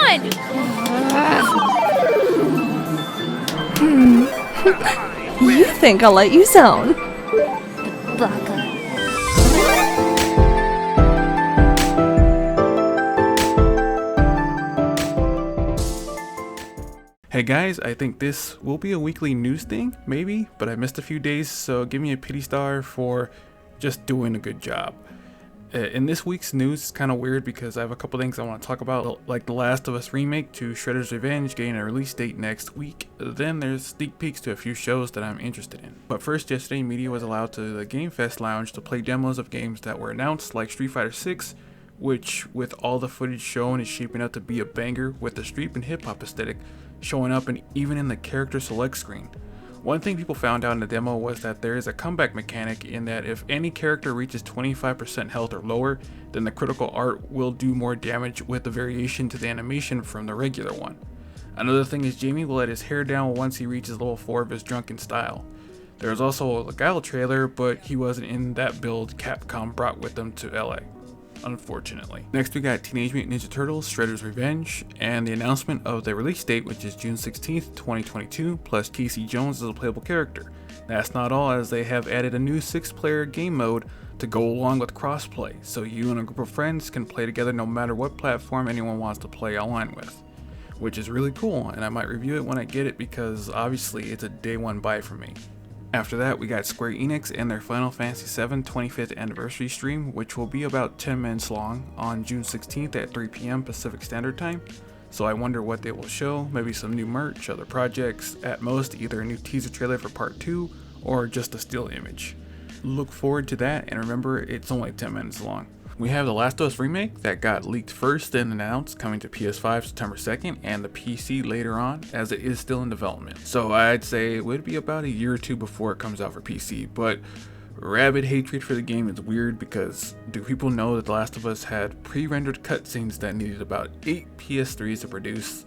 You think I'll let you zone? Baka. Hey guys, I think this will be a weekly news thing, maybe, but I missed a few days, so give me a pity star for just doing a good job. In this week's news, it's kind of weird because I have a couple things I want to talk about, like the Last of Us Remake to Shredder's Revenge getting a release date next week. Then there's sneak peeks to a few shows that I'm interested in. But first, yesterday media was allowed to the Game Fest Lounge to play demos of games that were announced, like Street Fighter 6, which with all the footage shown is shaping up to be a banger with the street and hip hop aesthetic showing up and even in the character select screen. One thing people found out in the demo was that there is a comeback mechanic in that if any character reaches 25% health or lower, then the critical art will do more damage with the variation to the animation from the regular one. Another thing is Jamie will let his hair down once he reaches level 4 of his drunken style. There was also a Legal trailer, but he wasn't in that build Capcom brought with them to LA. Unfortunately. Next we got Teenage Mutant Ninja Turtles Shredder's Revenge and the announcement of the release date, which is June 16th, 2022, plus Casey Jones as a playable character. That's not all, as they have added a new 6-player game mode to go along with crossplay, so you and a group of friends can play together no matter what platform anyone wants to play online with, which is really cool, and I might review it when I get it because obviously it's a day one buy for me. After that, we got Square Enix and their Final Fantasy VII 25th anniversary stream, which will be about 10 minutes long on June 16th at 3 p.m. Pacific Standard Time. So I wonder what they will show, maybe some new merch, other projects, at most either a new teaser trailer for part 2 or just a still image. Look forward to that, and remember, it's only 10 minutes long. We have The Last of Us Remake that got leaked first and announced, coming to PS5 September 2nd and the PC later on, as it is still in development. So I'd say it would be about a year or two before it comes out for PC, but rabid hatred for the game is weird because do people know that The Last of Us had pre-rendered cutscenes that needed about 8 PS3s to produce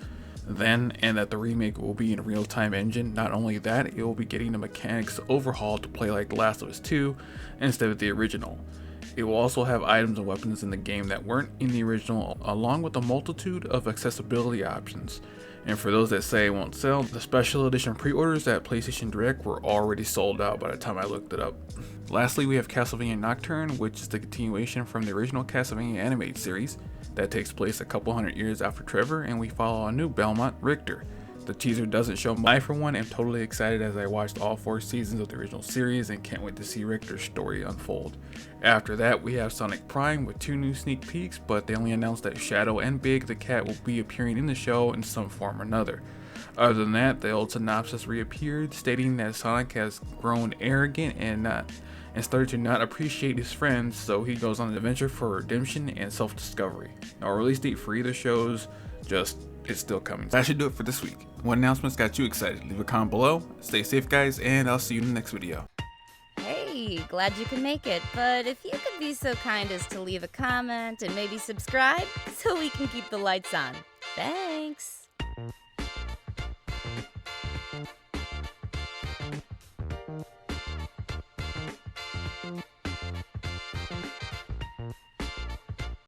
then, and that the remake will be in a real-time engine? Not only that, it will be getting the mechanics overhauled to play like The Last of Us 2 instead of the original. It will also have items and weapons in the game that weren't in the original, along with a multitude of accessibility options. And for those that say it won't sell, the special edition pre-orders at PlayStation Direct were already sold out by the time I looked it up. Lastly, we have Castlevania Nocturne, which is the continuation from the original Castlevania animated series that takes place a couple hundred years after Trevor, and we follow a new Belmont, Richter. The teaser doesn't show much. I, for one, am totally excited as I watched all 4 seasons of the original series and can't wait to see Richter's story unfold. After that, we have Sonic Prime with 2 new sneak peeks, but they only announced that Shadow and Big the cat will be appearing in the show in some form or another. Other than that, the old synopsis reappeared, stating that Sonic has grown arrogant and started to not appreciate his friends, so he goes on an adventure for redemption and self-discovery. No release date for either shows, just it's still coming. That should do it for this week. What announcements got you excited? Leave a comment below. Stay safe, guys, and I'll see you in the next video. Hey, glad you could make it, but if you could be so kind as to leave a comment and maybe subscribe so we can keep the lights on. Thanks.